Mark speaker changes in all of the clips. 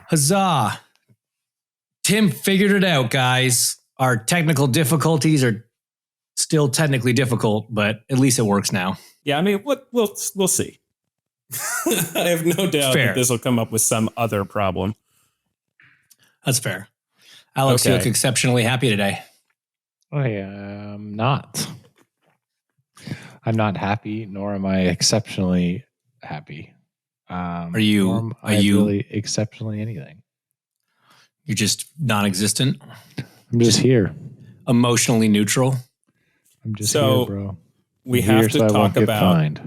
Speaker 1: Huzzah. Tim figured it out, guys. Our technical difficulties are still technically difficult, but at least it works now.
Speaker 2: Yeah, I mean, we'll see. I have no doubt that this will come up with some other problem.
Speaker 1: That's fair. Alex, you look exceptionally happy today.
Speaker 3: I am not. I'm not happy, nor am I exceptionally happy.
Speaker 1: Are you
Speaker 3: really exceptionally anything?
Speaker 1: You're just non-existent?
Speaker 3: I'm just here.
Speaker 1: Emotionally neutral?
Speaker 3: I'm just here, bro.
Speaker 2: We have to talk about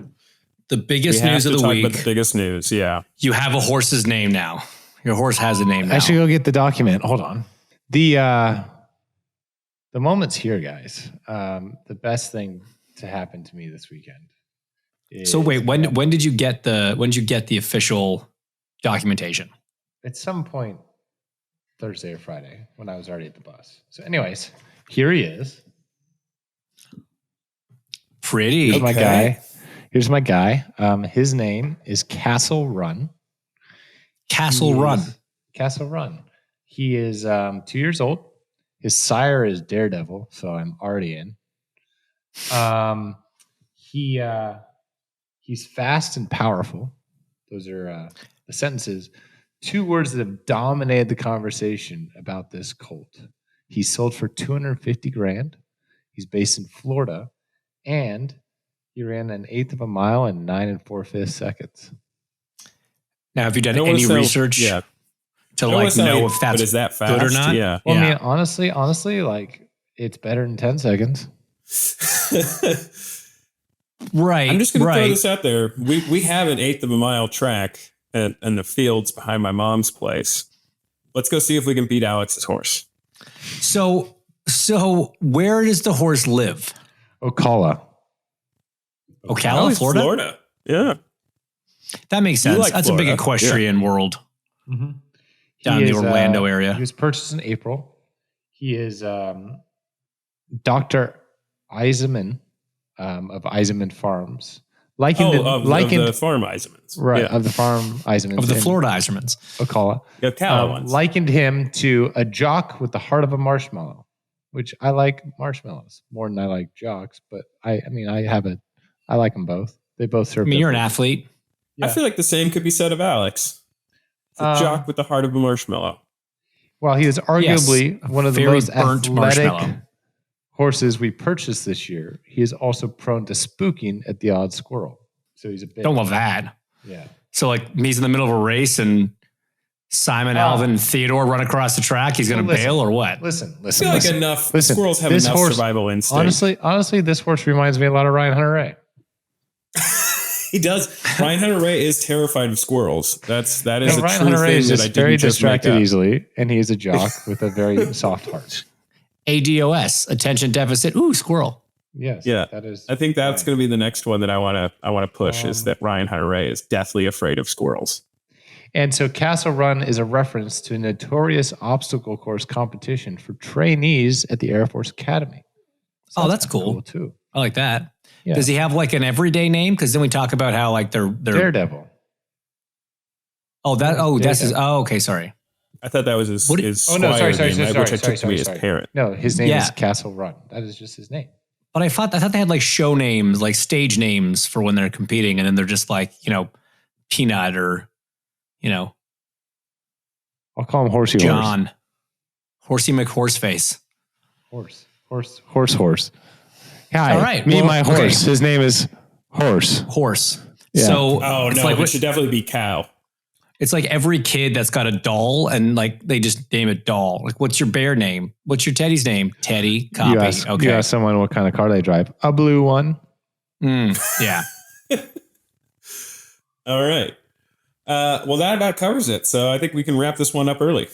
Speaker 1: the biggest news of the week.
Speaker 2: The biggest news, yeah.
Speaker 1: You have a horse's name now. Your horse has a name now.
Speaker 3: I should go get the document. Hold on. The moment's here, guys. The best thing to happen to me this weekend.
Speaker 1: So wait, when did you get the official documentation?
Speaker 3: At some point Thursday or Friday when I was already at the bus. So anyways, here he is.
Speaker 1: Pretty.
Speaker 3: Here's my guy. Here's my guy. His name is Castle Run.
Speaker 1: Castle Run.
Speaker 3: Castle Run. He is 2 years old. His sire is Daredevil, so I'm already in. He's fast and powerful. Those are the sentences. 2 words that have dominated the conversation about this colt. He's sold for $250,000. He's based in Florida, and he ran 1/8 of a mile in 9 4/5 seconds.
Speaker 1: Now, have you done any research to know if that's
Speaker 2: that fast?
Speaker 1: Good or not?
Speaker 2: Yeah.
Speaker 3: Well, I mean, honestly, like it's better than 10 seconds.
Speaker 1: Right.
Speaker 2: I'm just going to throw this out there. We have 1/8 of a mile track in the fields behind my mom's place. Let's go see if we can beat Alex's horse.
Speaker 1: So where does the horse live?
Speaker 3: Ocala,
Speaker 1: Florida?
Speaker 2: Florida. Yeah.
Speaker 1: That makes sense. That's Florida. A big equestrian world.
Speaker 3: Mm-hmm.
Speaker 1: Down in the Orlando area.
Speaker 3: He was purchased in April. He is Dr. Eisenman of Eisenman Farms.
Speaker 2: Of the farm Eisenmans.
Speaker 3: Right,
Speaker 2: yeah.
Speaker 3: of the farm Eisenmans.
Speaker 1: Of the Florida Eisenmans.
Speaker 3: Ocala.
Speaker 2: Yeah, Ocala ones.
Speaker 3: Likened him to a jock with the heart of a marshmallow, which I like marshmallows more than I like jocks, but I like them both. They both serve.
Speaker 1: I mean, you're an athlete.
Speaker 2: Yeah. I feel like the same could be said of Alex. It's a jock with the heart of a marshmallow.
Speaker 3: Well, he is arguably one of the most athletic horses we purchased this year. He is also prone to spooking at the odd squirrel. So he's a bit.
Speaker 1: Don't love that.
Speaker 3: Yeah.
Speaker 1: So like he's in the middle of a race and Simon, Alvin, and Theodore run across the track. He's going to bail or what?
Speaker 3: Listen.
Speaker 2: I feel like squirrels have enough survival instinct.
Speaker 3: Honestly, this horse reminds me a lot of Ryan Hunter-Reay.
Speaker 2: He does. Ryan Hunter-Reay is terrified of squirrels. That is a
Speaker 3: Ryan
Speaker 2: true
Speaker 3: Hunter-Reay
Speaker 2: thing
Speaker 3: is
Speaker 2: that I
Speaker 3: very
Speaker 2: didn't
Speaker 3: distracted easily, and he is a jock with a very soft heart.
Speaker 1: ADOS, attention deficit. Ooh, squirrel.
Speaker 3: Yes.
Speaker 2: Yeah.
Speaker 3: That is.
Speaker 2: I think that's going to be the next one that I want to push is that Ryan Hunter-Reay is deathly afraid of squirrels.
Speaker 3: And so Castle Run is a reference to a notorious obstacle course competition for trainees at the Air Force Academy.
Speaker 1: So that's cool
Speaker 3: too.
Speaker 1: I like that.
Speaker 3: Yeah.
Speaker 1: Does he have like an everyday name? Because then we talk about how like they're
Speaker 3: Daredevil.
Speaker 1: Okay, sorry.
Speaker 2: I thought that was his
Speaker 3: sorry,
Speaker 2: name, which I took to be his parent.
Speaker 3: No, his name is Castle Run. That is just his name.
Speaker 1: But I thought they had like show names, like stage names for when they're competing, and then they're just like, Peanut or,
Speaker 3: I'll call him Horsey
Speaker 1: John. Horsey McHorseface.
Speaker 3: Horse. Hi,
Speaker 1: all right.
Speaker 3: Me and my horse. Okay. His name is Horse.
Speaker 1: Yeah. So,
Speaker 2: it should definitely be Cow.
Speaker 1: It's like every kid that's got a doll and like they just name it doll. Like, what's your bear name? What's your Teddy's name? Teddy. Copy.
Speaker 3: You ask someone what kind of car they drive. A blue one.
Speaker 1: Yeah.
Speaker 2: All right. Well, that about covers it. So I think we can wrap this one up early.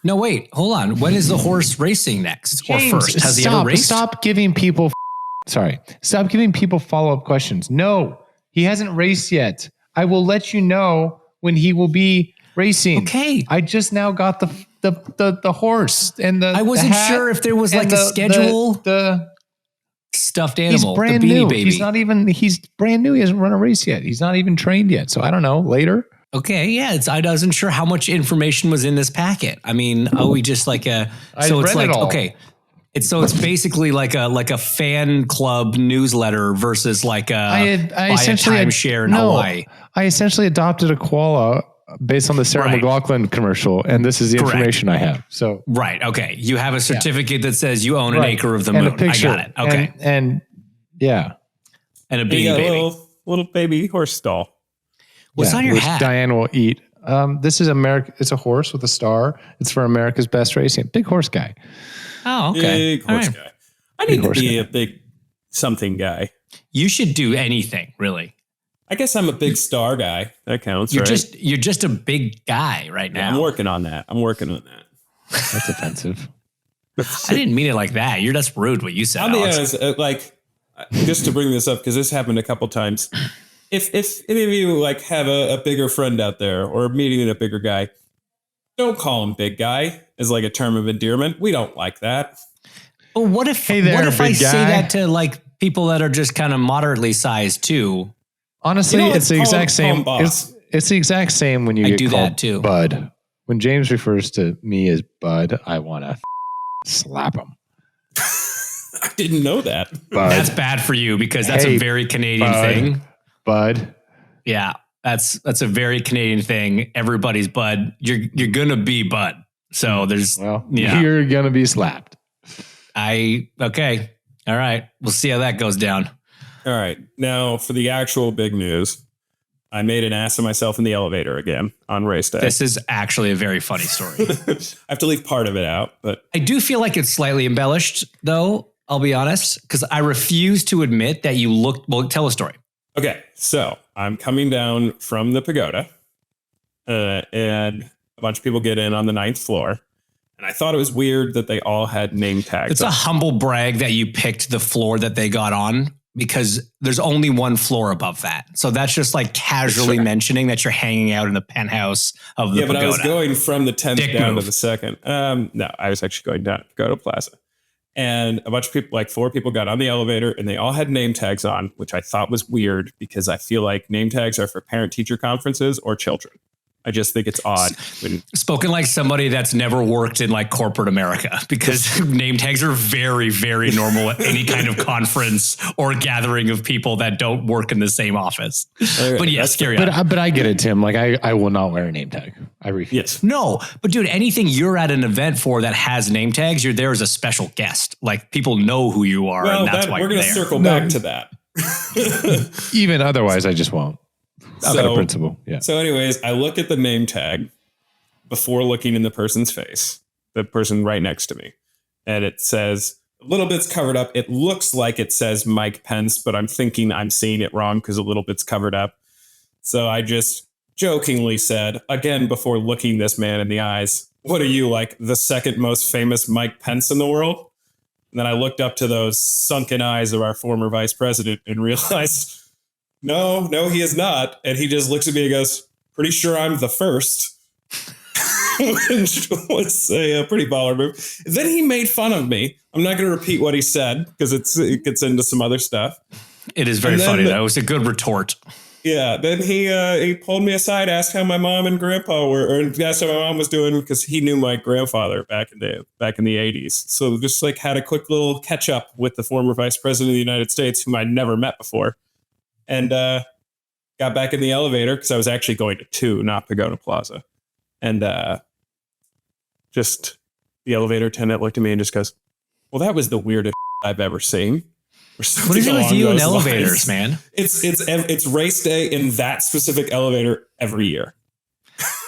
Speaker 1: No, wait. Hold on. When is the horse racing next?
Speaker 3: James,
Speaker 1: or first? Has he ever raced?
Speaker 3: Stop giving people follow-up questions. No, he hasn't raced yet. I will let you know when he will be racing.
Speaker 1: Okay.
Speaker 3: I just now got the horse and the
Speaker 1: I wasn't sure if there was like a schedule.
Speaker 3: The
Speaker 1: stuffed animal.
Speaker 3: He's brand
Speaker 1: the Beanie
Speaker 3: new.
Speaker 1: Baby.
Speaker 3: He's brand new. He hasn't run a race yet. He's not even trained yet. So I don't know. Later.
Speaker 1: Okay, yeah, I wasn't sure how much information was in this packet. I mean, are we just like a?
Speaker 3: I
Speaker 1: So it's
Speaker 3: read it
Speaker 1: like
Speaker 3: all.
Speaker 1: okay, it's basically like a fan club newsletter versus like a
Speaker 3: I essentially
Speaker 1: timeshare in Hawaii.
Speaker 3: I essentially adopted a koala based on the Sarah
Speaker 1: Right.
Speaker 3: McLachlan commercial, and this is the
Speaker 1: Correct.
Speaker 3: information I have. So
Speaker 1: Right. Okay. You have a certificate that says you own an
Speaker 3: Right.
Speaker 1: acre of the
Speaker 3: and
Speaker 1: moon.
Speaker 3: a picture.
Speaker 1: I got it. Okay.
Speaker 3: and yeah,
Speaker 1: And a
Speaker 2: You
Speaker 1: beanie
Speaker 2: got a
Speaker 1: baby.
Speaker 2: little baby horse stall.
Speaker 1: What's
Speaker 3: yeah,
Speaker 1: on your
Speaker 3: which
Speaker 1: hat?
Speaker 3: Diane will eat. This is America. It's a horse with a star. It's for America's best racing. Big horse guy.
Speaker 1: Oh, okay.
Speaker 2: Big
Speaker 1: All
Speaker 2: horse
Speaker 1: right.
Speaker 2: guy. I need to
Speaker 3: horse
Speaker 2: be
Speaker 3: guy.
Speaker 2: a big something guy.
Speaker 1: You should do anything, really.
Speaker 2: I guess I'm a big star guy. That counts,
Speaker 1: You're
Speaker 2: right?
Speaker 1: you're just a big guy right
Speaker 2: Yeah,
Speaker 1: now.
Speaker 2: I'm working on that.
Speaker 3: That's offensive.
Speaker 1: I didn't mean it like that. That's rude what you said.
Speaker 2: I'll be
Speaker 1: Alex.
Speaker 2: honest, just to bring this up because this happened a couple times. If any of you like have a bigger friend out there or meeting a bigger guy, don't call him big guy as like a term of endearment. We don't like that.
Speaker 1: But what if
Speaker 3: Hey there,
Speaker 1: what if I
Speaker 3: big
Speaker 1: say
Speaker 3: guy.
Speaker 1: that to like people that are just kind of moderately sized too?
Speaker 3: Honestly,
Speaker 2: You know,
Speaker 3: it's the
Speaker 2: let's call
Speaker 3: exact
Speaker 2: him
Speaker 3: same.
Speaker 2: boss.
Speaker 3: It's the exact same when you
Speaker 1: I
Speaker 3: get
Speaker 1: do
Speaker 3: called
Speaker 1: that too.
Speaker 3: Bud. When James refers to me as Bud, I want to slap him.
Speaker 2: I didn't know that.
Speaker 3: Bud,
Speaker 1: That's bad for you because that's
Speaker 3: Hey,
Speaker 1: a very Canadian
Speaker 3: bud.
Speaker 1: thing.
Speaker 3: Bud.
Speaker 1: Yeah, that's a very Canadian thing. Everybody's bud. You're gonna be bud. So there's
Speaker 3: Well,
Speaker 1: Yeah.
Speaker 3: you're gonna be slapped.
Speaker 1: okay. All right. We'll see how that goes down.
Speaker 2: All right. Now for the actual big news. I made an ass of myself in the elevator again on race day.
Speaker 1: This is actually a very funny story.
Speaker 2: I have to leave part of it out, but
Speaker 1: I do feel like it's slightly embellished, though. I'll be honest, because I refuse to admit that you looked. Well, tell a story.
Speaker 2: okay. So I'm coming down from the pagoda, and a bunch of people get in on the 9th floor. And I thought it was weird that they all had name tags.
Speaker 1: It's a
Speaker 2: on.
Speaker 1: humble brag that you picked the floor that they got on because there's only one floor above that. So that's just like casually
Speaker 2: Sure.
Speaker 1: mentioning that you're hanging out in the penthouse of the
Speaker 2: Yeah, but
Speaker 1: pagoda.
Speaker 2: I was going from the 10th
Speaker 1: Dick
Speaker 2: down
Speaker 1: move.
Speaker 2: to the 2nd. No, I was actually going down to Pagoda Plaza. And a bunch of people, like 4 people, got on the elevator and they all had name tags on, which I thought was weird because I feel like name tags are for parent-teacher conferences or children. I just think it's odd. When,
Speaker 1: Spoken like somebody that's never worked in like corporate America because name tags are very, very normal at any kind of conference or gathering of people that don't work in the same office. But yes, carry on.
Speaker 3: But I get it, Tim. Like I will not wear a name tag. I refuse.
Speaker 2: yes.
Speaker 1: No, but dude, anything you're at an event for that has name tags, you're there as a special guest. Like people know who you are,
Speaker 2: Well,
Speaker 1: and that's why
Speaker 2: we're
Speaker 1: you're
Speaker 2: going to
Speaker 1: there.
Speaker 2: circle
Speaker 3: No.
Speaker 2: back to that.
Speaker 3: Even otherwise, I just won't. Out of
Speaker 2: So-
Speaker 3: principle. Yeah.
Speaker 2: So, anyways, I look at the name tag before looking in the person's face, the person right next to me. And it says, a little bit's covered up. It looks like it says Mike Pence, but I'm thinking I'm seeing it wrong because a little bit's covered up. So I just jokingly said, again, before looking this man in the eyes, what are you, like the second most famous Mike Pence in the world? And then I looked up to those sunken eyes of our former vice president and realized, no, he is not. And he just looks at me and goes, pretty sure I'm the first. Which was a pretty baller move. Then he made fun of me. I'm not going to repeat what he said because it gets into some other stuff.
Speaker 1: It is very
Speaker 2: And then
Speaker 1: funny.
Speaker 2: the-
Speaker 1: That was a good retort.
Speaker 2: Yeah. Then he pulled me aside, asked how my mom and grandpa were, or asked how my mom was doing because he knew my grandfather back in the 80s. So just like had a quick little catch up with the former vice president of the United States, whom I'd never met before, and got back in the elevator because I was actually going to 2, not Pagoda Plaza, and just the elevator attendant looked at me and just goes, "Well, that was the weirdest I've ever seen." Or something
Speaker 1: What is it with
Speaker 2: along
Speaker 1: you and
Speaker 2: those
Speaker 1: elevators,
Speaker 2: lines.
Speaker 1: man?
Speaker 2: It's race day in that specific elevator every year.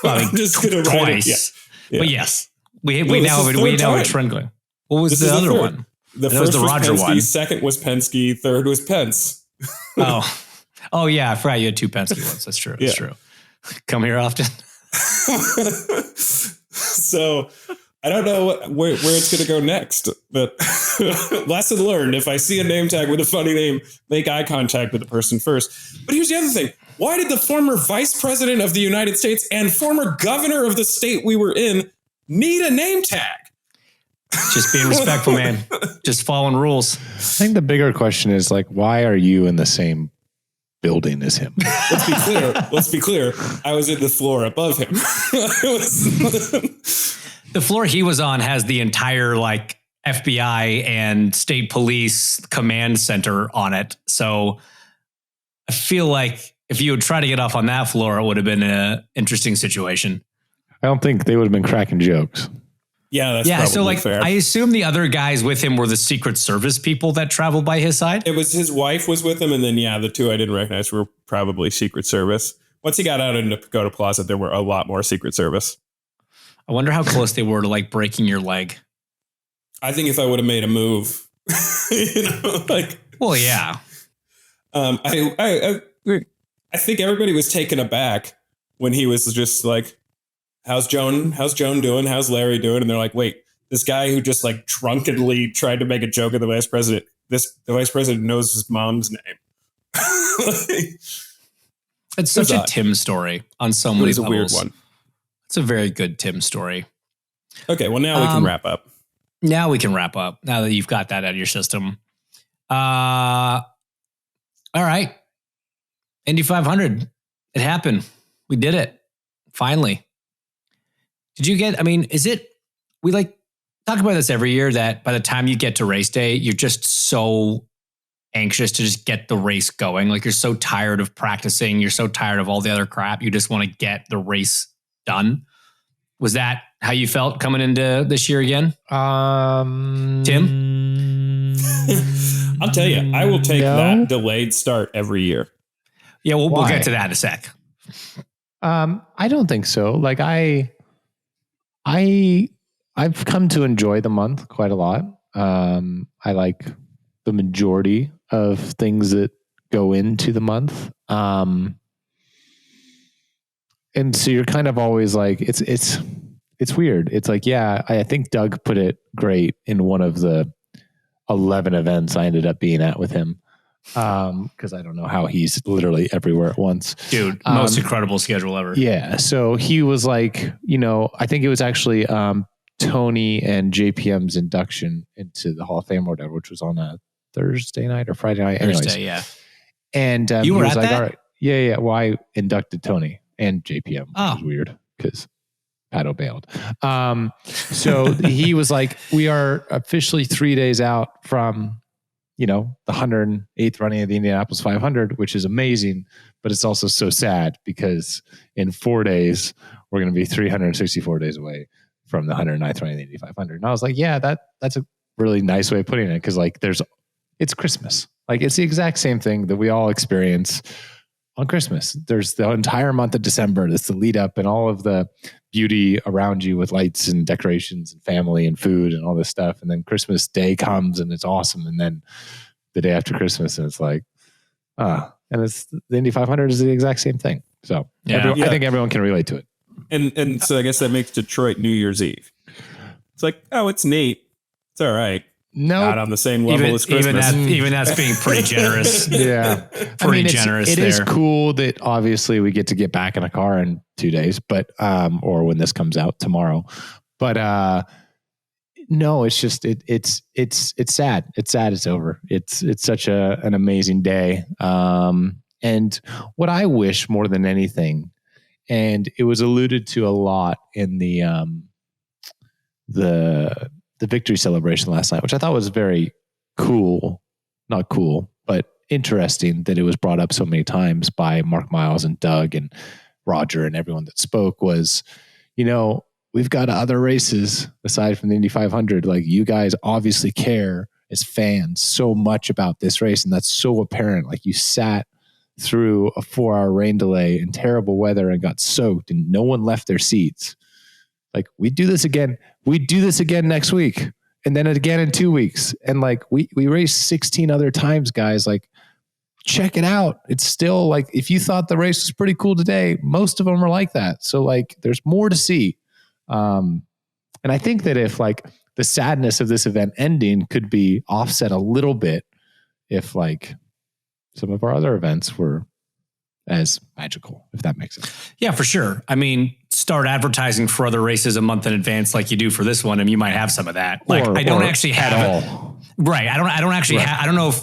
Speaker 1: Well, I mean,
Speaker 2: I'm just gonna write it.
Speaker 1: twice.
Speaker 2: Yeah.
Speaker 1: But yes, we
Speaker 2: No, this
Speaker 1: now
Speaker 2: is
Speaker 1: have
Speaker 2: third
Speaker 1: a
Speaker 2: time.
Speaker 1: trend going. What was
Speaker 2: This
Speaker 1: the
Speaker 2: is the
Speaker 1: other
Speaker 2: third.
Speaker 1: one?
Speaker 2: The
Speaker 1: And that was
Speaker 2: first
Speaker 1: the
Speaker 2: was
Speaker 1: Roger
Speaker 2: Penske,
Speaker 1: one.
Speaker 2: second was Penske, third was Pence.
Speaker 1: Oh yeah, I forgot you had 2 Penske ones. That's true. That's
Speaker 2: Yeah.
Speaker 1: true. Come here often.
Speaker 2: So I don't know where it's going to go next, but lesson learned. If I see a name tag with a funny name, make eye contact with the person first. But here's the other thing. Why did the former vice president of the United States and former governor of the state we were in need a name tag?
Speaker 1: Just being respectful, man. Just following rules.
Speaker 3: I think the bigger question is like, why are you in the same building is him.
Speaker 2: Let's be clear. I was in the floor above him.
Speaker 1: The floor he was on has the entire like FBI and state police command center on it. So I feel like if you would try to get off on that floor, it would have been an interesting situation.
Speaker 3: I don't think they would have been cracking jokes.
Speaker 2: Yeah, that's probably
Speaker 1: so like
Speaker 2: fair.
Speaker 1: I assume the other guys with him were the Secret Service people that traveled by his side.
Speaker 2: It was his wife was with him, and then the two I didn't recognize were probably Secret Service. Once he got out into Pagoda Plaza, there were a lot more Secret Service.
Speaker 1: I wonder how close they were to like breaking your leg.
Speaker 2: I think if I would have made a move,
Speaker 1: well, yeah.
Speaker 2: I think everybody was taken aback when he was just like, How's Joan doing? How's Larry doing? And they're like, wait, this guy who just like drunkenly tried to make a joke at the vice president. The vice president knows his mom's name.
Speaker 1: It's such a Tim story on so many levels.
Speaker 2: It's a weird one.
Speaker 1: It's a very good Tim story.
Speaker 2: Okay, well now we can wrap up.
Speaker 1: Now we can wrap up. Now that you've got that out of your system. All right. Indy 500. It happened. We did it. Finally. Did you get, we like talk about this every year that by the time you get to race day, you're just so anxious to just get the race going. Like you're so tired of practicing. You're so tired of all the other crap. You just want to get the race done. Was that how you felt coming into this year again? Tim?
Speaker 2: I'll tell you, I will take that delayed start every year.
Speaker 1: Yeah, we'll get to that in a sec.
Speaker 3: I don't think so. Like I've come to enjoy the month quite a lot. I like the majority of things that go into the month. And so you're kind of always like, it's weird. It's like, yeah, I think Doug put it great in one of the 11 events I ended up being at with him. Because I don't know how he's literally everywhere at once.
Speaker 1: Dude, most incredible schedule ever.
Speaker 3: Yeah. So he was like, I think it was actually Tony and JPM's induction into the Hall of Fame or whatever, which was on a Thursday night or Friday night.
Speaker 1: Thursday, yeah.
Speaker 3: And
Speaker 1: you were
Speaker 3: he was
Speaker 1: at
Speaker 3: like,
Speaker 1: that?
Speaker 3: all right. Yeah. Well, I inducted Tony and JPM, which was weird because Pato bailed. So he was like, we are officially 3 days out from the 108th running of the Indianapolis 500, which is amazing, but it's also so sad because in 4 days, we're going to be 364 days away from the 109th running of the Indy 500. And I was like, yeah, that's a really nice way of putting it. Cause like it's Christmas. Like it's the exact same thing that we all experience on Christmas. There's the entire month of December. That's the lead up and all of the beauty around you with lights and decorations and family and food and all this stuff. And then Christmas Day comes and it's awesome. And then the day after Christmas and it's like, and it's the Indy 500 is the exact same thing. So I think everyone can relate to it.
Speaker 2: And so I guess that makes Detroit New Year's Eve. It's like, oh, it's neat. It's all right.
Speaker 3: No,
Speaker 2: not on the same level as Christmas.
Speaker 1: Even that's being pretty generous.
Speaker 3: Yeah,
Speaker 1: pretty generous.
Speaker 3: It is cool that obviously we get to get back in a car in 2 days, but or when this comes out tomorrow. But no, it's just it's sad. It's sad. It's over. It's such an amazing day. And what I wish more than anything, and it was alluded to a lot in the victory celebration last night, which I thought was very cool, not cool, but interesting that it was brought up so many times by Mark Miles and Doug and Roger and everyone that spoke was, we've got other races aside from the Indy 500. Like you guys obviously care as fans so much about this race. And that's so apparent. Like you sat through a 4-hour rain delay in terrible weather and got soaked and no one left their seats. Like we do this again. We do this again next week and then again in 2 weeks. And like we race 16 other times, guys. Like check it out. It's still like, if you thought the race was pretty cool today, most of them are like that. So like there's more to see. And I think that if like the sadness of this event ending could be offset a little bit, if like some of our other events were as magical, if that makes sense.
Speaker 1: Yeah, for sure. I mean, start advertising for other races a month in advance like you do for this one, and you might have some of that. Like I don't actually have
Speaker 3: all.
Speaker 1: Right. I don't actually have, I don't know if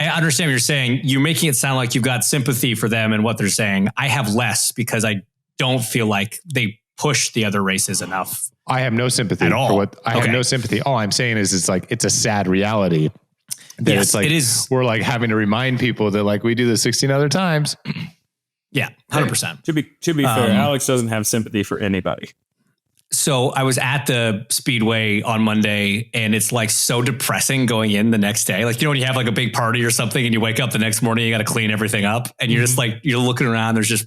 Speaker 1: I understand what you're saying. You're making it sound like you've got sympathy for them and what they're saying. I have less because I don't feel like they push the other races enough.
Speaker 3: I have no sympathy
Speaker 1: At all.
Speaker 3: for what I
Speaker 1: Okay.
Speaker 3: have no sympathy. All I'm saying is it's a sad reality that
Speaker 1: Yes,
Speaker 3: it's like
Speaker 1: it is.
Speaker 3: we're like having to remind people that like we do this 16 other times.
Speaker 1: Yeah, 100%.
Speaker 2: To be fair, Alex doesn't have sympathy for anybody.
Speaker 1: So I was at the Speedway on Monday and it's like so depressing going in the next day. Like, you know, when you have like a big party or something and you wake up the next morning, you got to clean everything up and you're just like, you're looking around, there's just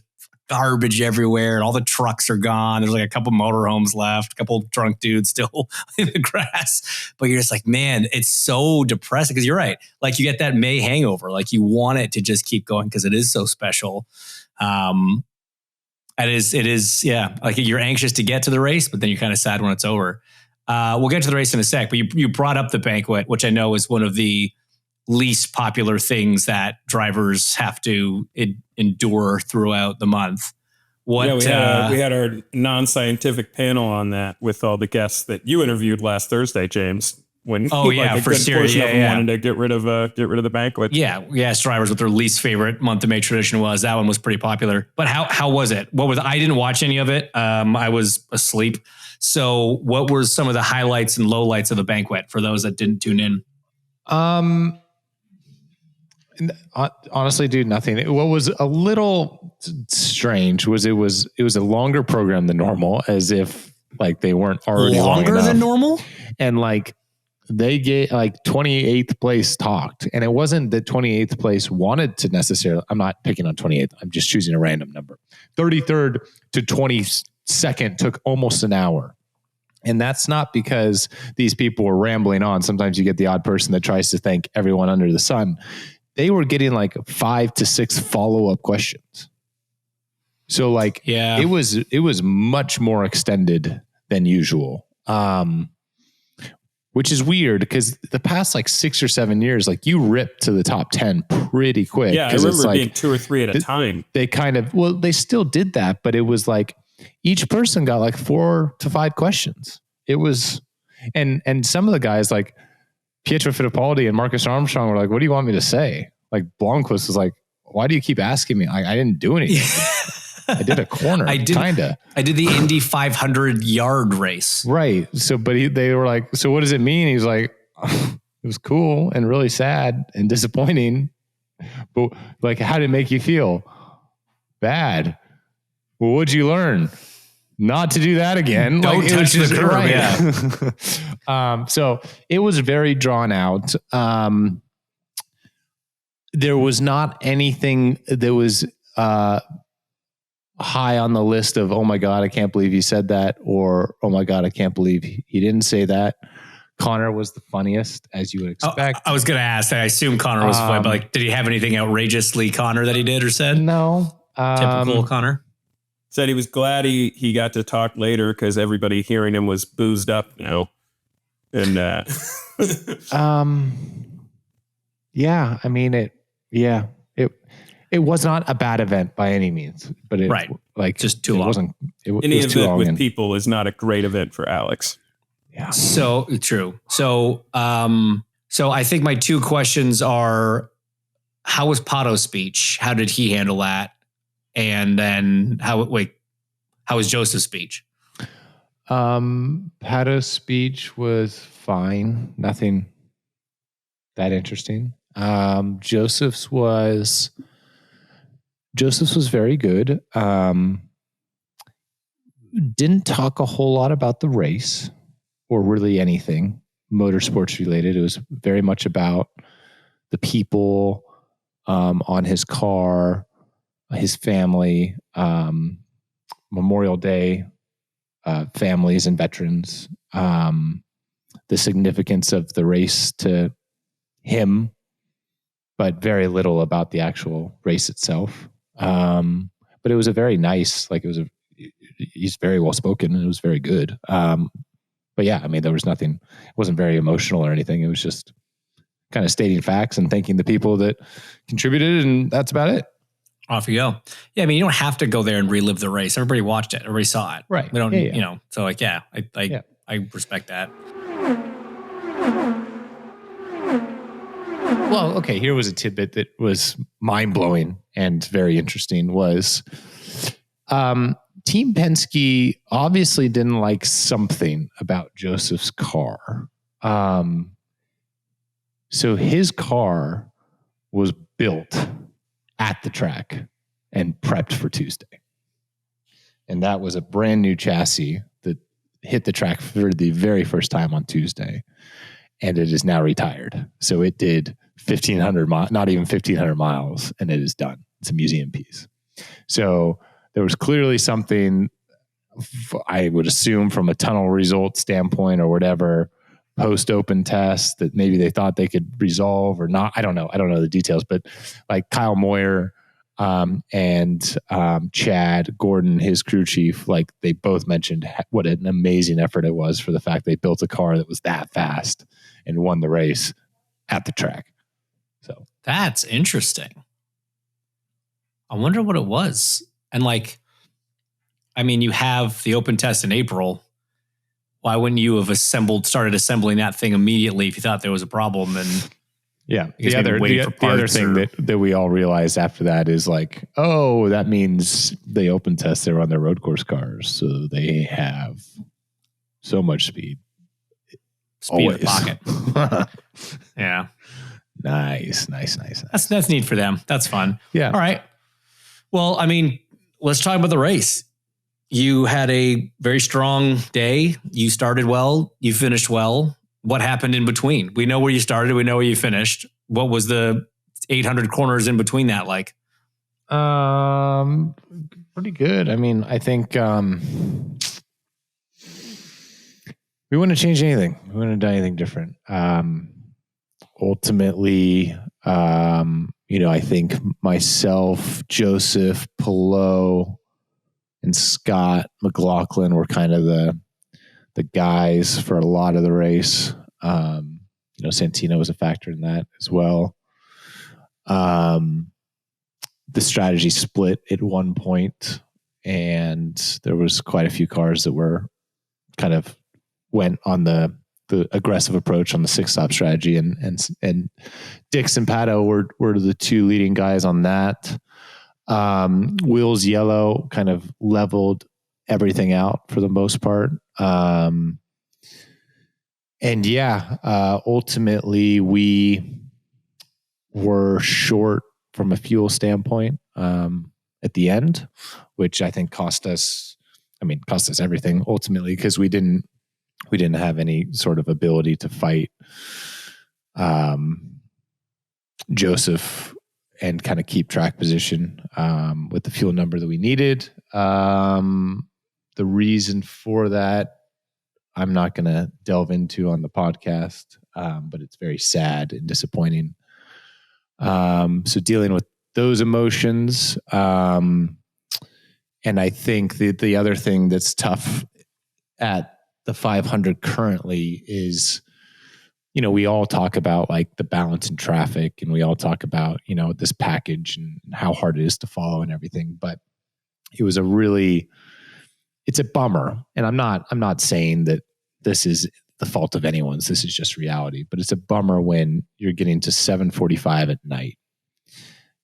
Speaker 1: garbage everywhere and all the trucks are gone. There's like a couple motorhomes left, a couple drunk dudes still in the grass. But you're just like, man, it's so depressing because you're right. Like you get that May hangover. Like you want it to just keep going because it is so special. It is, yeah. Like you're anxious to get to the race, but then you're kind of sad when it's over. We'll get to the race in a sec, but you brought up the banquet, which I know is one of the least popular things that drivers have to endure throughout the month. What?
Speaker 2: Yeah, we had our non-scientific panel on that with all the guests that you interviewed last Thursday, James. When
Speaker 1: Oh, yeah,
Speaker 2: a
Speaker 1: for
Speaker 2: good
Speaker 1: sure.
Speaker 2: portion of them
Speaker 1: Yeah.
Speaker 2: wanted to get rid of the banquet.
Speaker 1: Yeah, we asked drivers what their least favorite month of May tradition was. That one was pretty popular. But how was it? I didn't watch any of it. I was asleep. So what were some of the highlights and lowlights of the banquet for those that didn't tune in?
Speaker 3: Honestly, dude, nothing. What was a little strange was it was a longer program than normal, as if like they weren't already
Speaker 1: Longer
Speaker 3: long enough.
Speaker 1: than normal?
Speaker 3: And like they get like 28th place talked, and it wasn't that 28th place wanted to necessarily. I'm not picking on 28th. I'm just choosing a random number. 33rd to 22nd took almost an hour. And that's not because these people were rambling on. Sometimes you get the odd person that tries to thank everyone under the sun. They were getting like 5 to 6 follow-up questions. So like,
Speaker 1: Yeah.
Speaker 3: it was much more extended than usual. Which is weird because the past like 6 or 7 years, like you rip to the top 10 pretty quick.
Speaker 2: Yeah, I
Speaker 3: 'Cause it's
Speaker 2: remember
Speaker 3: like,
Speaker 2: being 2 or 3 at a time.
Speaker 3: they kind of, well, they still did that, but it was like each person got like 4 to 5 questions. It was, and some of the guys like Pietro Fittipaldi and Marcus Armstrong were like, what do you want me to say? Like Blomqvist was like, why do you keep asking me? I didn't do anything. I did a corner.
Speaker 1: I did
Speaker 3: kinda.
Speaker 1: I did the Indy 500 yard race.
Speaker 3: Right. So, but they were like, so what does it mean? He's like, it was cool and really sad and disappointing. But like, how did it make you feel? Bad. Well, what'd you learn? Not to do that again.
Speaker 1: Don't
Speaker 3: like, it
Speaker 1: touch
Speaker 3: was
Speaker 1: the
Speaker 3: just-
Speaker 1: curb,
Speaker 3: right. So it was very drawn out. There was not anything that was high on the list of, oh my God, I can't believe he said that, or oh my God, I can't believe he didn't say that. Connor was the funniest, as you would expect.
Speaker 1: I was going to ask. I assume Connor was funny, but like, did he have anything outrageously Connor that he did or said?
Speaker 3: No.
Speaker 1: Typical Connor.
Speaker 2: Said he was glad he got to talk later because everybody hearing him was boozed up, you know. And
Speaker 3: yeah, I mean it was not a bad event by any means, but it
Speaker 1: Right.
Speaker 3: like
Speaker 1: Just too
Speaker 3: it
Speaker 1: long.
Speaker 3: wasn't
Speaker 2: any
Speaker 3: was too
Speaker 2: event
Speaker 3: long
Speaker 2: with
Speaker 3: and-
Speaker 2: people is not a great event for Alex.
Speaker 3: Yeah.
Speaker 1: So true. So I think my 2 questions are, how was Pato's speech? How did he handle that? And then how was Joseph's speech?
Speaker 3: Pato's speech was fine. Nothing that interesting. Joseph's was very good. Didn't talk a whole lot about the race or really anything motorsports related. It was very much about the people on his car, his family, Memorial Day, families and veterans, the significance of the race to him, but very little about the actual race itself. But it was a very nice, he's very well spoken and it was very good. But yeah, I mean, there was nothing, it wasn't very emotional or anything. It was just kind of stating facts and thanking the people that contributed, and that's about it.
Speaker 1: Off you go. Yeah, I mean, you don't have to go there and relive the race. Everybody watched it. Everybody saw it.
Speaker 3: Right.
Speaker 1: We don't,
Speaker 3: Yeah.
Speaker 1: So like, yeah, I
Speaker 3: Yeah.
Speaker 1: respect that.
Speaker 3: Well, okay, here was a tidbit that was mind-blowing and very interesting was Team Penske obviously didn't like something about Joseph's car. So his car was built at the track and prepped for Tuesday. And that was a brand new chassis that hit the track for the very first time on Tuesday. And it is now retired. So it did 1,500 miles, not even 1,500 miles, and it is done. It's a museum piece. So there was clearly something, I would assume from a tunnel result standpoint or whatever, post-open test that maybe they thought they could resolve or not. I don't know the details, but like Kyle Moyer and Chad Gordon, his crew chief, like they both mentioned what an amazing effort it was for the fact they built a car that was that fast and won the race at the track. So
Speaker 1: that's interesting. I wonder what it was. And like, I mean, you have the open test in April. Why wouldn't you have started assembling that thing immediately if you thought there was a problem? And
Speaker 3: yeah, the other thing that we all realized after that is like, oh, that means they open test, they run their road course cars, so they have so much speed.
Speaker 1: Speed in the pocket. Yeah.
Speaker 3: Nice.
Speaker 1: That's neat for them. That's fun.
Speaker 3: Yeah.
Speaker 1: All right. Well, I mean, let's talk about the race. You had a very strong day. You started well. You finished well. What happened in between? We know where you started. We know where you finished. What was the 800 corners in between that like?
Speaker 3: Pretty good. I mean, I think we wouldn't have changed anything. We wouldn't have done anything different. Ultimately, I think myself, Joseph, Pillow, and Scott McLaughlin were kind of the guys for a lot of the race. Santino was a factor in that as well. The strategy split at one point, and there was quite a few cars that were kind of went on the aggressive approach on the 6-stop strategy, and Dix and Pato were the two leading guys on that. Wheels Yellow kind of leveled everything out for the most part. Ultimately we were short from a fuel standpoint at the end, which I think cost us everything ultimately, because we didn't have any sort of ability to fight Joseph and kind of keep track position with the fuel number that we needed. The reason for that, I'm not going to delve into on the podcast, but it's very sad and disappointing. So dealing with those emotions. And I think the other thing that's tough at the 500 currently is, we all talk about like the balance in traffic, and we all talk about, this package and how hard it is to follow and everything. But it's a bummer. And I'm not saying that this is the fault of anyone's. This is just reality. But it's a bummer when you're getting to 7:45 at night.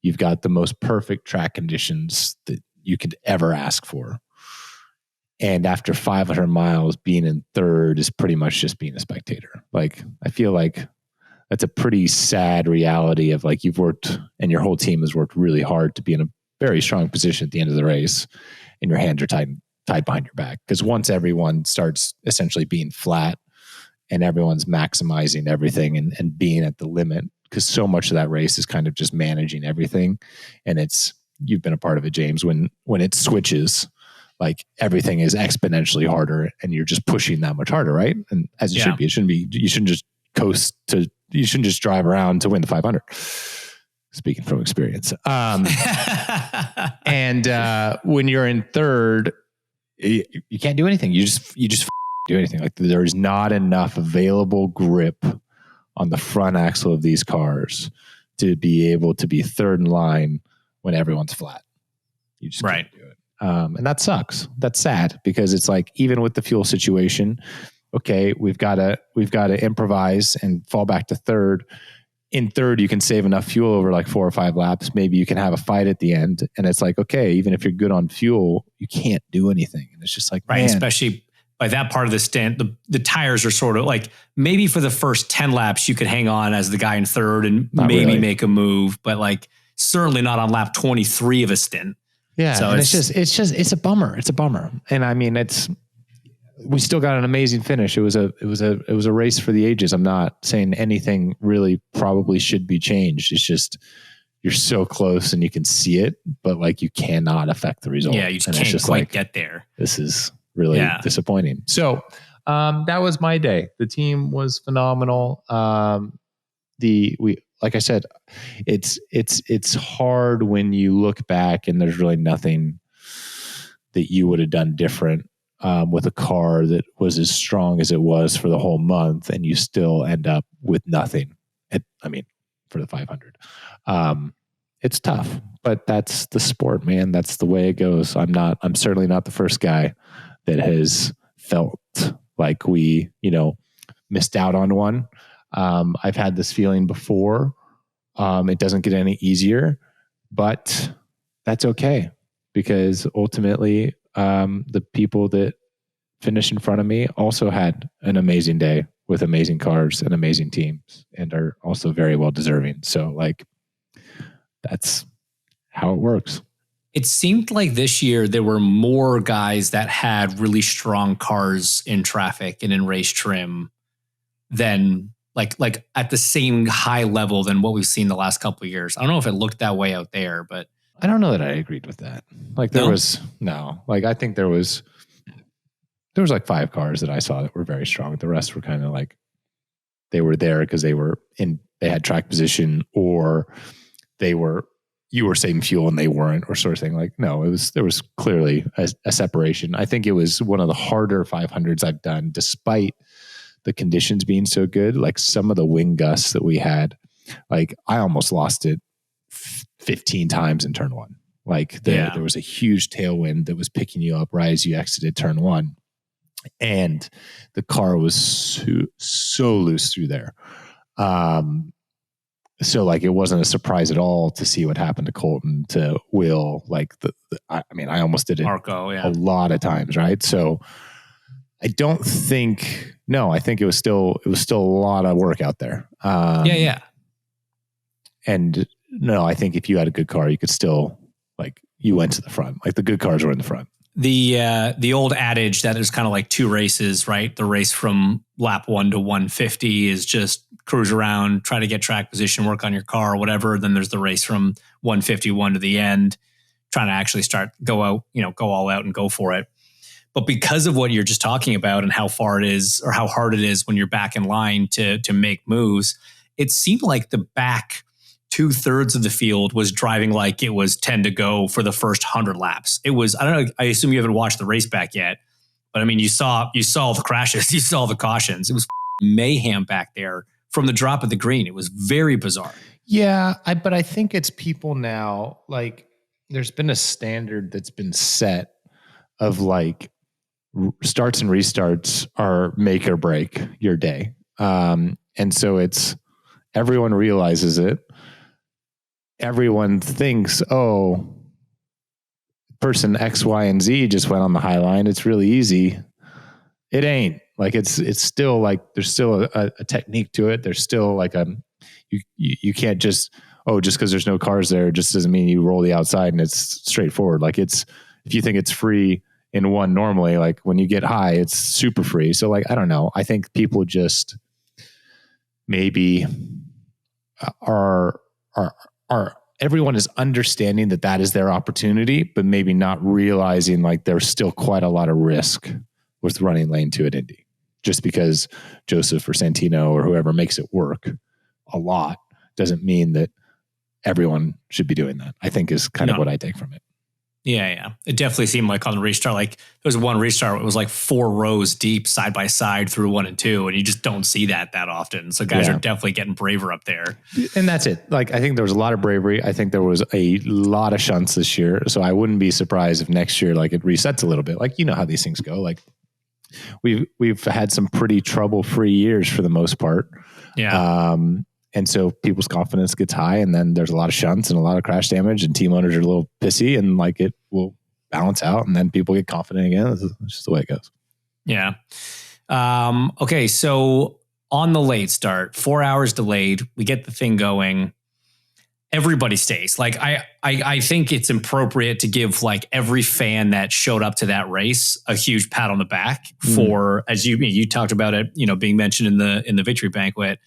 Speaker 3: You've got the most perfect track conditions that you could ever ask for. And after 500 miles, being in third is pretty much just being a spectator. Like, I feel like that's a pretty sad reality of like, you've worked and your whole team has worked really hard to be in a very strong position at the end of the race, and your hands are tied behind your back. Because once everyone starts essentially being flat and everyone's maximizing everything and being at the limit, because so much of that race is kind of just managing everything. And you've been a part of it, James, when it switches, like everything is exponentially harder and you're just pushing that much harder, right? And as it should be, you shouldn't just you shouldn't just drive around to win the 500. Speaking from experience. And when you're in third, you can't do anything. You just do anything. Like, there's not enough available grip on the front axle of these cars to be able to be third in line when everyone's flat. You just can't do it. And that sucks. That's sad, because it's like, even with the fuel situation, okay, we've got to improvise and fall back to third. in third, you can save enough fuel over like 4 or 5 laps. Maybe you can have a fight at the end. And it's like, okay, even if you're good on fuel, you can't do anything. And it's just like,
Speaker 1: right.
Speaker 3: Man.
Speaker 1: Especially by that part of the stint, the tires are sort of like, maybe for the first 10 laps, you could hang on as the guy in third and
Speaker 3: Not
Speaker 1: maybe
Speaker 3: really.
Speaker 1: make a move, but like certainly not on lap 23 of a stint.
Speaker 3: Yeah.
Speaker 1: So
Speaker 3: and it's a bummer. It's a bummer. And I mean, we still got an amazing finish. It was a race for the ages. I'm not saying anything really probably should be changed. It's just, you're so close and you can see it, but like you cannot affect the result.
Speaker 1: Yeah. You just
Speaker 3: and
Speaker 1: can't
Speaker 3: it's
Speaker 1: quite
Speaker 3: like,
Speaker 1: get there.
Speaker 3: This is really disappointing. So, that was my day. The team was phenomenal. Like I said, it's hard when you look back and there's really nothing that you would have done different with a car that was as strong as it was for the whole month, and you still end up with nothing. For the 500, it's tough, but that's the sport, man. That's the way it goes. I'm certainly not the first guy that has felt like we, missed out on one. I've had this feeling before. It doesn't get any easier, but that's okay, because ultimately, the people that finished in front of me also had an amazing day with amazing cars and amazing teams, and are also very well deserving. So like, that's how it works.
Speaker 1: It seemed like this year there were more guys that had really strong cars in traffic and in race trim than like at the same high level than what we've seen the last couple of years. I don't know if it looked that way out there, but
Speaker 3: I don't know that I agreed with that. Like I think there was like 5 cars that I saw that were very strong. The rest were kind of like, they were there because they had track position, or you were saving fuel and they weren't, or sort of thing. Like, no, there was clearly a separation. I think it was one of the harder 500s I've done, despite the conditions being so good. Like some of the wind gusts that we had, like I almost lost it 15 times in turn 1. Like there was a huge tailwind that was picking you up right as you exited turn 1. And the car was so loose through there. So like, it wasn't a surprise at all to see what happened to Colton, to Will, like I almost did it
Speaker 1: Marco,
Speaker 3: a lot of times. Right. So I think it was still a lot of work out there. And no, I think if you had a good car, you could still, like, you went to the front. Like the good cars were in the front.
Speaker 1: The old adage that there's kind of like 2 races, right? The race from lap 1 to 150 is just cruise around, try to get track position, work on your car or whatever. Then there's the race from 151 to the end, trying to actually go all out and go for it. But because of what you're just talking about and how far it is, or how hard it is when you're back in line to make moves, it seemed like the back 2/3 of the field was driving like it was 10 to go for the first 100 laps. It was, I don't know, I assume you haven't watched the race back yet, but I mean, you saw the crashes, you saw the cautions. It was mayhem back there from the drop of the green. It was very bizarre.
Speaker 3: Yeah, but I think it's people now, like, there's been a standard that's been set of like, starts and restarts are make or break your day. And so everyone realizes it. Everyone thinks, oh, person X, Y, and Z just went on the high line. It's really easy. It ain't. Like, it's still like, there's still a technique to it. There's still like you can't just because there's no cars there, just doesn't mean you roll the outside and it's straightforward. Like, if you think it's free in one normally, like when you get high, it's super free. So like, I don't know. I think people just maybe are everyone is understanding that is their opportunity, but maybe not realizing like there's still quite a lot of risk with running lane 2 at Indy. Just because Joseph or Santino or whoever makes it work a lot doesn't mean that everyone should be doing that, I think is kind of what I take from it.
Speaker 1: Yeah. It definitely seemed like on the restart, like there was one restart, it was like 4 rows deep side by side through 1 and 2. And you just don't see that often. So guys are definitely getting braver up there.
Speaker 3: And that's it. Like, I think there was a lot of bravery. I think there was a lot of shunts this year. So I wouldn't be surprised if next year, like, it resets a little bit. Like, you know how these things go. Like, we've had some pretty trouble-free years for the most part.
Speaker 1: Yeah.
Speaker 3: And so people's confidence gets high, and then there's a lot of shunts and a lot of crash damage, and team owners are a little pissy, and like it will balance out, and then people get confident again. It's just the way it goes.
Speaker 1: Yeah. Okay. So on the late start, 4 hours delayed, we get the thing going. Everybody stays. Like I think it's appropriate to give like every fan that showed up to that race a huge pat on the back for, as you talked about it, being mentioned in the victory banquet,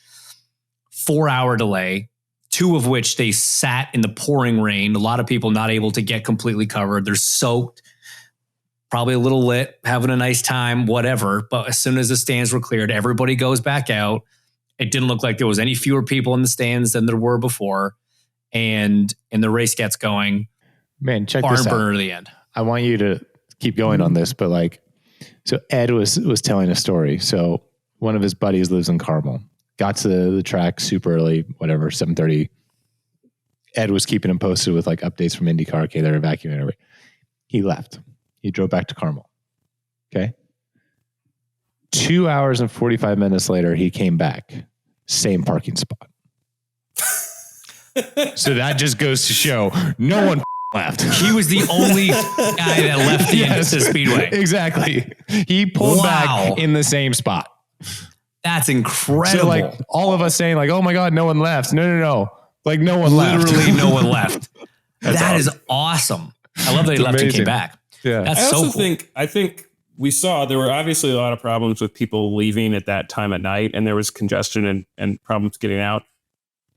Speaker 1: 4 hour delay, 2 of which they sat in the pouring rain. A lot of people not able to get completely covered. They're soaked, probably a little lit, having a nice time, whatever. But as soon as the stands were cleared, everybody goes back out. It didn't look like there was any fewer people in the stands than there were before. And the race gets going.
Speaker 3: Man, check
Speaker 1: barn
Speaker 3: this out.
Speaker 1: burner to the end.
Speaker 3: I want you to keep going on this, but like, so Ed was telling a story. So one of his buddies lives in Carmel. Got to the track super early, whatever, 7:30. Ed was keeping him posted with like updates from IndyCar. Okay, they're evacuating everybody. He left. He drove back to Carmel. Okay. 2 hours and 45 minutes later, he came back. Same parking spot. So that just goes to show no one left.
Speaker 1: He was the only guy that left the Indus Speedway.
Speaker 3: Exactly. He pulled back in the same spot.
Speaker 1: That's incredible.
Speaker 3: So like all of us saying like, oh my God, no one left. No. Like no one left.
Speaker 1: Literally no one left. That is awesome. I love that he left and came back.
Speaker 3: Yeah.
Speaker 1: That's
Speaker 2: I
Speaker 1: so
Speaker 2: also
Speaker 1: cool.
Speaker 2: I think we saw there were obviously a lot of problems with people leaving at that time at night, and there was congestion and problems getting out.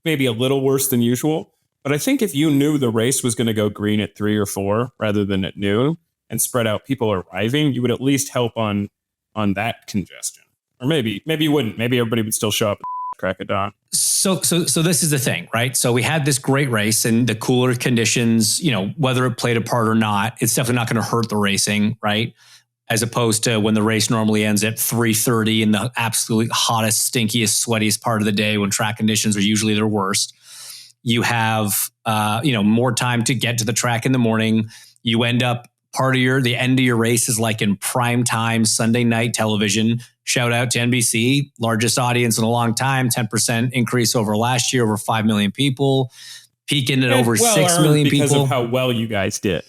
Speaker 2: Maybe a little worse than usual. But I think if you knew the race was going to go green at 3 or 4 rather than at noon and spread out people arriving, you would at least help on that congestion. Or maybe you wouldn't. Maybe everybody would still show up at crack of dawn.
Speaker 1: So this is the thing, right? So we had this great race, and the cooler conditions, whether it played a part or not, it's definitely not going to hurt the racing, right? As opposed to when the race normally ends at 3:30 in the absolutely hottest, stinkiest, sweatiest part of the day when track conditions are usually their worst. You have, more time to get to the track in the morning. You end up the end of your race is like in prime time Sunday night television. Shout out to NBC, largest audience in a long time, 10% increase over last year, over 5 million people, peaking at over 6 million people.
Speaker 2: Because of how well you guys did.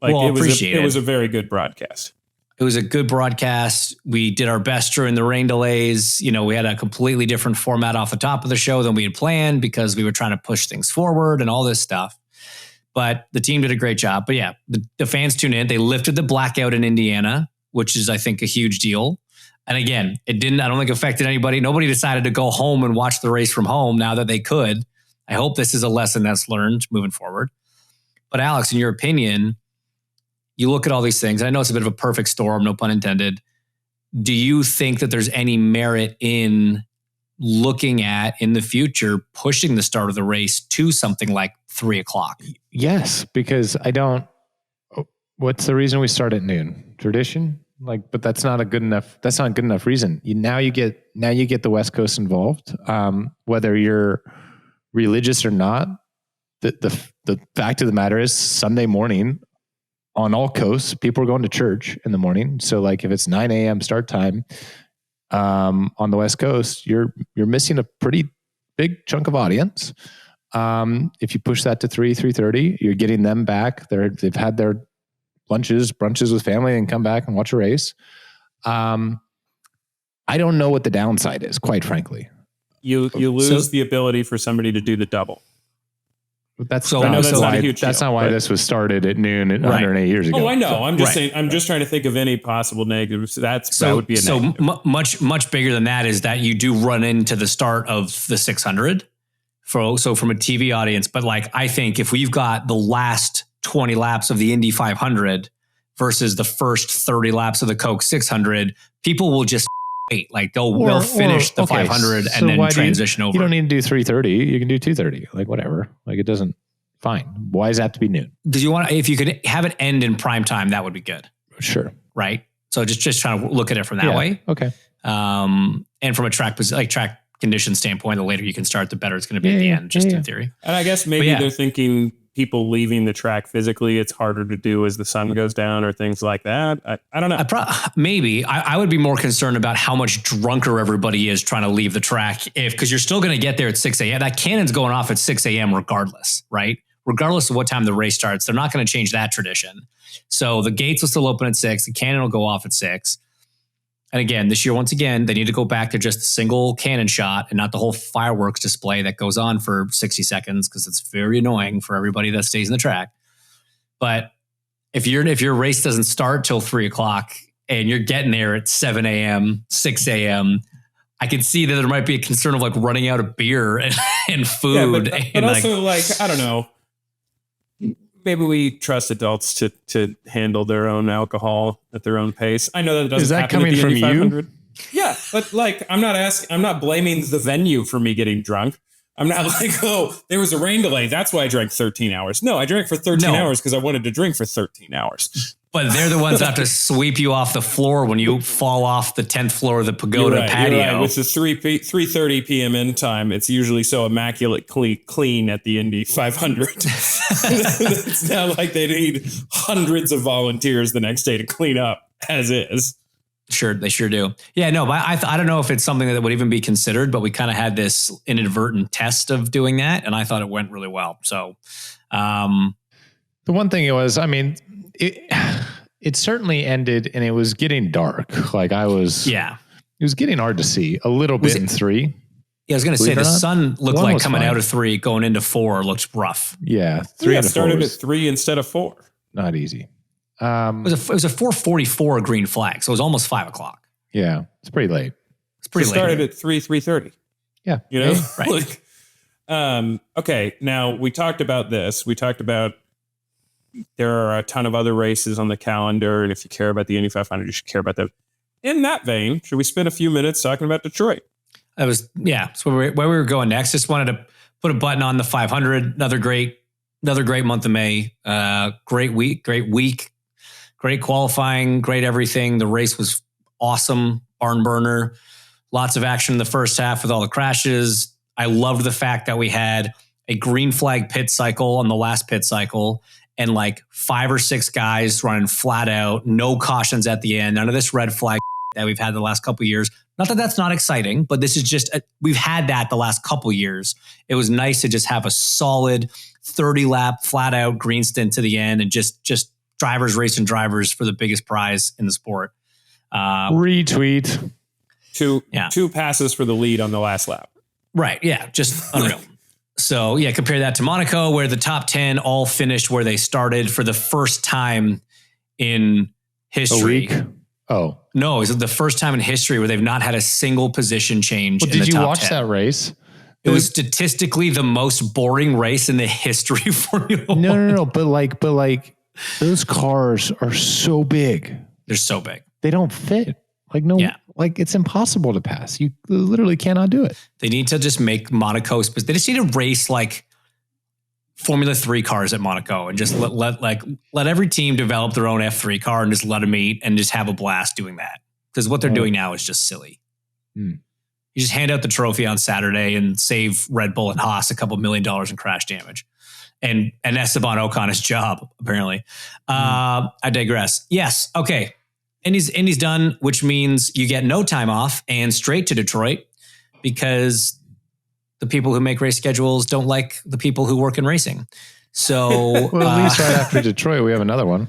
Speaker 2: Like it was a very good broadcast.
Speaker 1: It was a good broadcast. We did our best during the rain delays. We had a completely different format off the top of the show than we had planned because we were trying to push things forward and all this stuff. But the team did a great job. But yeah, the fans tuned in. They lifted the blackout in Indiana, which is, I think, a huge deal. And again, I don't think affected anybody. Nobody decided to go home and watch the race from home now that they could. I hope this is a lesson that's learned moving forward. But Alex, in your opinion, you look at all these things. I know it's a bit of a perfect storm, no pun intended. Do you think that there's any merit in looking at, in the future, pushing the start of the race to something like 3:00?
Speaker 3: Yes, because what's the reason we start at noon? Tradition? But that's not a good enough. That's not a good enough reason. Now you get the West Coast involved. Whether you're religious or not, the fact of the matter is Sunday morning on all coasts, people are going to church in the morning. So like if it's 9 a.m. start time on the West Coast, you're missing a pretty big chunk of audience. If you push that to 3:30, you're getting them back. They've had their brunches with family and come back and watch a race. I don't know what the downside is, quite frankly.
Speaker 2: You lose the ability for somebody to do the double.
Speaker 3: That's
Speaker 2: not a huge deal,
Speaker 3: that's not why this was started at noon 108 years ago.
Speaker 2: Oh, I know. I'm just saying. I'm just trying to think of any possible negatives. That would be a negative.
Speaker 1: So much bigger than that is that you do run into the start of the 600. So from a TV audience, but like I think if we've got the last 20 laps of the Indy 500 versus the first 30 laps of the Coke 600, people will just wait. Like they'll finish the 500 and then transition over.
Speaker 3: You don't need to do 3:30. You can do 2:30. Like whatever. Like it doesn't. Fine. Why does it have to be noon?
Speaker 1: If you could have it end in prime time, that would be good.
Speaker 3: Sure.
Speaker 1: Right. So just trying to look at it from that way.
Speaker 3: Okay.
Speaker 1: And from a track condition standpoint, the later you can start, the better it's going to be at the end, in theory.
Speaker 2: And I guess maybe they're thinking people leaving the track physically, it's harder to do as the sun goes down or things like that? I don't know.
Speaker 1: Maybe I would be more concerned about how much drunker everybody is trying to leave the track, because you're still going to get there at 6 a.m. That cannon's going off at 6 a.m. regardless, right? Regardless of what time the race starts, they're not going to change that tradition. So the gates will still open at 6. The cannon will go off at 6. And again, this year, once again, they need to go back to just a single cannon shot and not the whole fireworks display that goes on for 60 seconds, because it's very annoying for everybody that stays in the track. But if your race doesn't start till 3 o'clock and you're getting there at 7 a.m., 6 a.m., I could see that there might be a concern of like running out of beer and food.
Speaker 2: Yeah, but also like, I don't know. Maybe we trust adults to handle their own alcohol at their own pace. I know that doesn't.
Speaker 3: Is that
Speaker 2: happen
Speaker 3: coming
Speaker 2: at the
Speaker 3: from
Speaker 2: Indy
Speaker 3: you?
Speaker 2: 500. Yeah, but like, I'm not blaming the venue for me getting drunk. I'm not like, oh, there was a rain delay, that's why I drank 13 hours. No, I drank for 13 hours because I wanted to drink for 13 hours.
Speaker 1: But they're the ones that have to sweep you off the floor when you fall off the 10th floor of the pagoda patio.
Speaker 2: You're right. With the 3:30 p.m. end time, it's usually so immaculate clean at the Indy 500. It's not like they need hundreds of volunteers the next day to clean up as is.
Speaker 1: Sure, they sure do. Yeah, no, but I don't know if it's something that would even be considered, but we kind of had this inadvertent test of doing that, and I thought it went really well. So,
Speaker 3: the one thing it was, I mean, it certainly ended and it was getting dark. Like it was getting hard to see a little bit in 3.
Speaker 1: Yeah, I was going to say the sun looked like coming out of 3, going into 4 looked rough.
Speaker 3: Yeah, 3
Speaker 2: it started at 3 instead of 4.
Speaker 3: Not easy.
Speaker 1: It was a 4:44 green flag, so it was almost 5 o'clock.
Speaker 3: Yeah, it's pretty late.
Speaker 1: It's pretty late.
Speaker 2: Started at 3:30.
Speaker 3: Yeah,
Speaker 2: you know,
Speaker 1: right.
Speaker 2: Like, okay. Now we talked about this. We talked about there are a ton of other races on the calendar, and if you care about the Indy 500, you should care about them. In that vein, should we spend a few minutes talking about Detroit?
Speaker 1: That's where we were going next. Just wanted to put a button on the 500. Another great month of May. Great week, great qualifying, great everything. The race was awesome, barn burner. Lots of action in the first half with all the crashes. I loved the fact that we had a green flag pit cycle on the last pit cycle, and like 5 or 6 guys running flat out, no cautions at the end, none of this red flag that we've had the last couple of years. Not that that's not exciting, but this is just, we've had that the last couple of years. It was nice to just have a solid 30 lap flat out green stint to the end and just drivers racing drivers for the biggest prize in the sport.
Speaker 3: Retweet.
Speaker 2: Two passes for the lead on the last lap.
Speaker 1: Right. Yeah. Just unreal. So yeah, compare that to Monaco, where the top 10 all finished where they started for the first time in history.
Speaker 3: A week? Oh.
Speaker 1: No, it's the first time in history where they've not had a single position change in the top 10.
Speaker 3: Did you watch that race?
Speaker 1: It was statistically the most boring race in the history of Formula 1.
Speaker 3: No. But like those cars are so big.
Speaker 1: They're so big.
Speaker 3: They don't fit. Like it's impossible to pass. You literally cannot do it.
Speaker 1: They need to just make Monaco, they just need to race like Formula 3 cars at Monaco and just let every team develop their own F3 car and just let them meet and just have a blast doing that. Because what they're doing now is just silly. You just hand out the trophy on Saturday and save Red Bull and Haas a couple $1 million in crash damage. And Esteban Ocon his job, apparently. I digress. Yes. Okay. Indy's done, which means you get no time off and straight to Detroit, because the people who make race schedules don't like the people who work in racing. So
Speaker 3: well, at least right after Detroit, we have another one.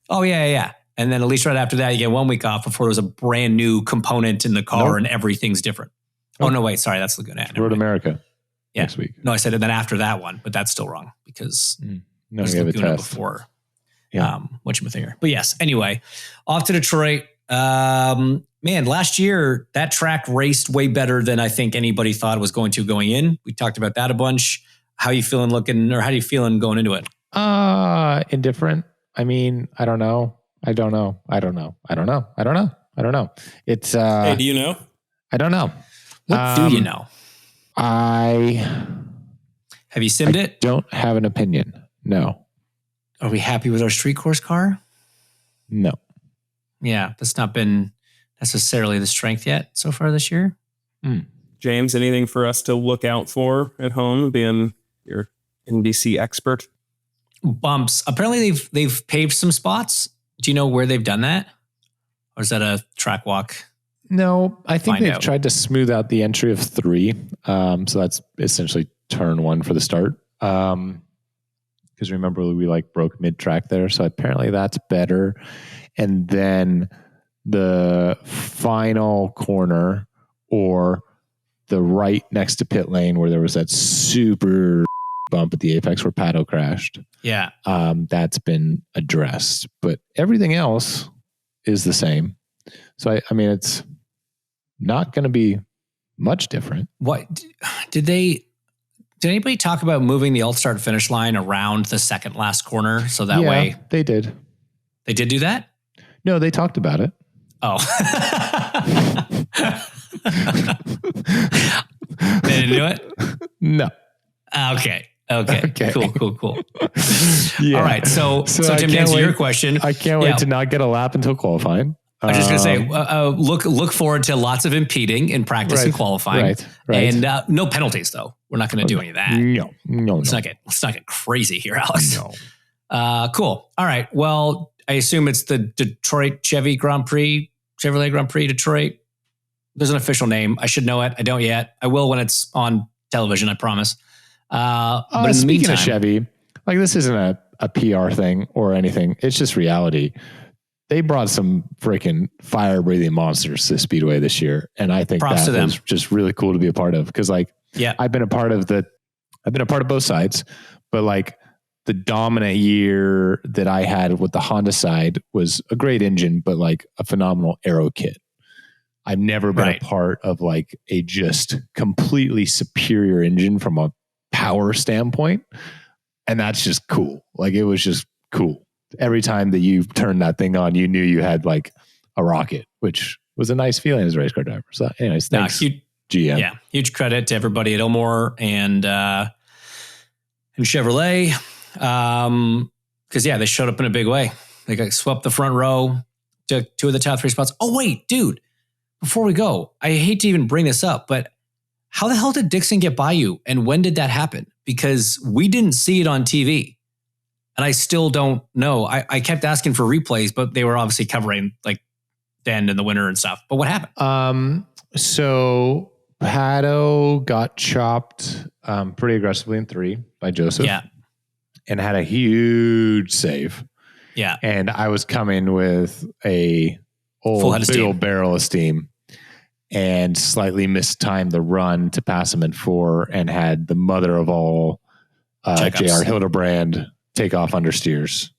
Speaker 1: Oh yeah. And then at least right after that, you get 1 week off before there's a brand new component in the car and everything's different. Oh no, wait, sorry, that's Laguna.
Speaker 3: Road America.
Speaker 1: Yeah.
Speaker 3: Next week.
Speaker 1: No, I said it then after that one, but that's still wrong because
Speaker 3: no, we have a test
Speaker 1: before. Whatchamacallit. But yes, anyway, off to Detroit. Man, last year that track raced way better than I think anybody thought it was going to going in. We talked about that a bunch. How you feeling how do you feeling going into it?
Speaker 3: Indifferent. I mean, I don't know. It's
Speaker 2: hey, do you know?
Speaker 3: I don't know.
Speaker 1: What do you know?
Speaker 3: Have
Speaker 1: you simmed it?
Speaker 3: Don't have an opinion. No.
Speaker 1: Are we happy with our street course car?
Speaker 3: No.
Speaker 1: Yeah, that's not been necessarily the strength yet so far this year.
Speaker 2: James, anything for us to look out for at home, being your NBC expert?
Speaker 1: bumps. Apparently they've paved some spots. Do you know where they've done that? Or is that a track walk?
Speaker 3: No, I think
Speaker 1: Find
Speaker 3: they've
Speaker 1: out.
Speaker 3: tried to smooth out the entry of 3. So that's essentially turn 1 for the start. Because remember, we like broke mid-track there. So apparently that's better. And then the final corner, or the right next to pit lane where there was that super bump at the apex where Pato crashed.
Speaker 1: Yeah.
Speaker 3: That's been addressed, but everything else is the same. So I mean, it's not going to be much different.
Speaker 1: What did anybody talk about moving the alt start finish line around the second last corner so that way
Speaker 3: they did.
Speaker 1: they did do that?
Speaker 3: No, they talked about it.
Speaker 1: Oh. They didn't do it?
Speaker 3: No.
Speaker 1: Okay.
Speaker 3: Okay.
Speaker 1: Cool.
Speaker 3: Yeah.
Speaker 1: All right. So
Speaker 3: I
Speaker 1: Tim, to
Speaker 3: can't
Speaker 1: answer
Speaker 3: wait-
Speaker 1: your question,
Speaker 3: I can't wait to not get a lap until qualifying.
Speaker 1: I was just going to say, look forward to lots of impeding in practice and qualifying.
Speaker 3: Right.
Speaker 1: And no penalties, though. We're not going to do any of that.
Speaker 3: No.
Speaker 1: Let's not get crazy here, Alex.
Speaker 3: No.
Speaker 1: Cool. All right. Well, I assume it's the Detroit Chevrolet Grand Prix Detroit. There's an official name. I should know it. I don't yet. I will when it's on television, I promise. But in the
Speaker 3: Speaking
Speaker 1: meantime,
Speaker 3: of Chevy, like this isn't a PR thing or anything. It's just reality. They brought some freaking fire breathing monsters to Speedway this year. And I think
Speaker 1: Props to
Speaker 3: that
Speaker 1: them.
Speaker 3: was just really cool to be a part of. Cause like,
Speaker 1: yeah,
Speaker 3: I've been a part of both sides, but like the dominant year that I had with the Honda side was a great engine, but like a phenomenal aero kit. I've never been a part of like a just completely superior engine from a power standpoint. And that's just cool. Like it was just cool. Every time that you turned that thing on, you knew you had like a rocket, which was a nice feeling as a race car driver. So anyways, thanks, GM.
Speaker 1: Yeah, huge credit to everybody at Ilmore and Chevrolet. Because they showed up in a big way. They got swept the front row, took 2 of the top 3 spots. Oh wait, dude, before we go, I hate to even bring this up, but how the hell did Dixon get by you? And when did that happen? Because we didn't see it on TV. And I still don't know. I kept asking for replays, but they were obviously covering like the end and the winter and stuff. But what happened?
Speaker 3: So Pato got chopped pretty aggressively in 3 by Joseph.
Speaker 1: Yeah.
Speaker 3: And had a huge save.
Speaker 1: Yeah.
Speaker 3: And I was coming with a big old barrel of steam and slightly mistimed the run to pass him in 4 and had the mother of all JR Hildebrand take off understeers.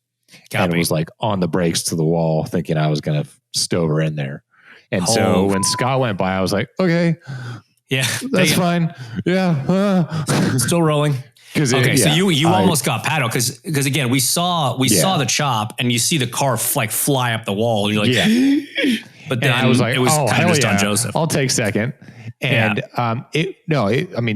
Speaker 3: And was like on the brakes to the wall thinking I was going to stow her in there. And so when Scott went by, I was like, okay,
Speaker 1: yeah,
Speaker 3: that's fine. Yeah.
Speaker 1: Still rolling.
Speaker 3: So
Speaker 1: you almost got Pato because again, we saw the chop and you see the car like fly up the wall. And you're like, but then
Speaker 3: I was like,
Speaker 1: it was kind of just on Joseph.
Speaker 3: I'll take second. And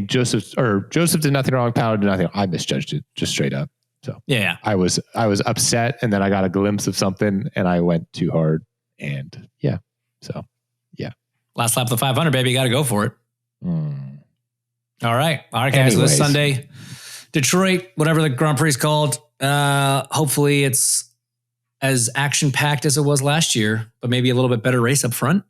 Speaker 3: Joseph did nothing wrong. Pato did nothing. I misjudged it just straight up. So I was upset, and then I got a glimpse of something, and I went too hard, and
Speaker 1: last lap of the 500, baby, you got to go for it. All right, guys.
Speaker 3: Anyways.
Speaker 1: So this Sunday, Detroit, whatever the Grand Prix is called. Hopefully, it's as action packed as it was last year, but maybe a little bit better race up front.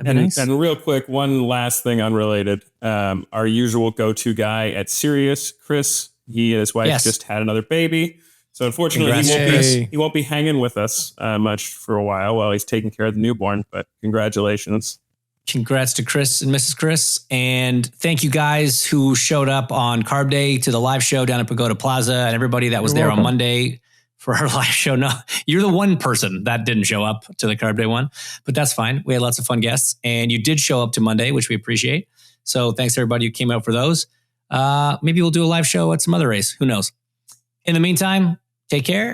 Speaker 2: And real quick, one last thing unrelated. Our usual go-to guy at Sirius, Chris. He and his wife just had another baby. So unfortunately, he won't be hanging with us much for a while he's taking care of the newborn. But congratulations.
Speaker 1: Congrats to Chris and Mrs. Chris. And thank you guys who showed up on Carb Day to the live show down at Pagoda Plaza and everybody that was there on Monday for our live show. No, you're the one person that didn't show up to the Carb Day one, but that's fine. We had lots of fun guests and you did show up to Monday, which we appreciate. So thanks to everybody who came out for those. Maybe we'll do a live show at some other race. Who knows? In the meantime, take care